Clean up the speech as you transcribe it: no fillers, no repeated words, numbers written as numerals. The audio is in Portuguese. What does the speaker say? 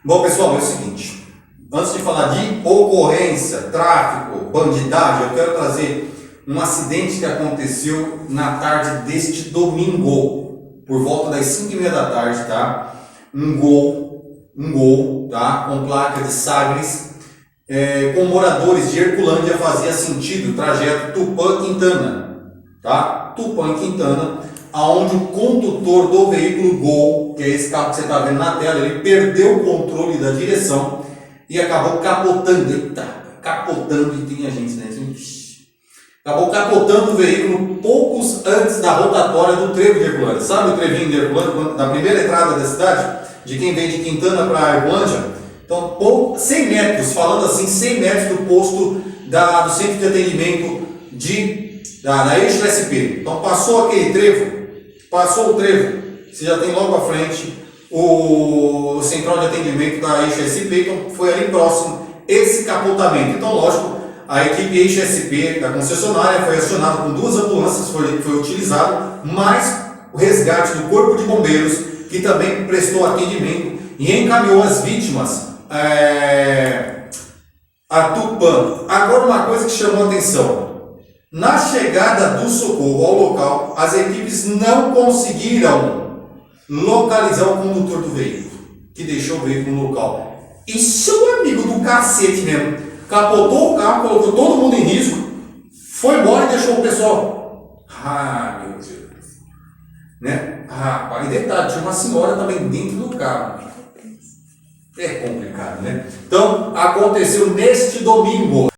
Bom, pessoal, é o seguinte. Antes de falar de ocorrência, tráfico, bandidagem, eu quero trazer um acidente que aconteceu na tarde deste domingo, por volta das 5h30 da tarde, tá? Um gol, tá? Com placa de Sagres, com moradores de Herculândia, fazia sentido o trajeto Tupã-Quintana, tá? Tupã-Quintana, aonde o condutor do veículo Gol, que é esse carro que você está vendo na tela, ele perdeu o controle da direção e acabou capotando. Eita, capotando, e tem a gente, né? Acabou capotando o veículo poucos antes da rotatória do trevo de Herculândia. Sabe o trevinho de Herculândia, na primeira entrada da cidade, de quem vem de Quintana para Herculândia? Então, 100 metros, falando assim, 100 metros do posto do centro de atendimento da Eixo SP. Então, passou aquele trevo, passou o trevo, você já tem logo à frente o central de atendimento da Eixo SP, então foi ali próximo esse capotamento. Então, lógico, a equipe Eixo SP da concessionária foi acionada com 2 ambulâncias, foi utilizado, mais o resgate do Corpo de Bombeiros, que também prestou atendimento e encaminhou as vítimas a Tupã. Agora, uma coisa que chamou a atenção: na chegada do socorro ao local, as equipes não conseguiram localizar o condutor do veículo, que deixou o veículo no local. Isso é um amigo do cacete mesmo. Capotou o carro, colocou todo mundo em risco, foi embora e deixou o pessoal. Ah, meu Deus. Né? Rapaz, e detalhe, tinha uma senhora também dentro do carro. É complicado, né? Então, aconteceu neste domingo.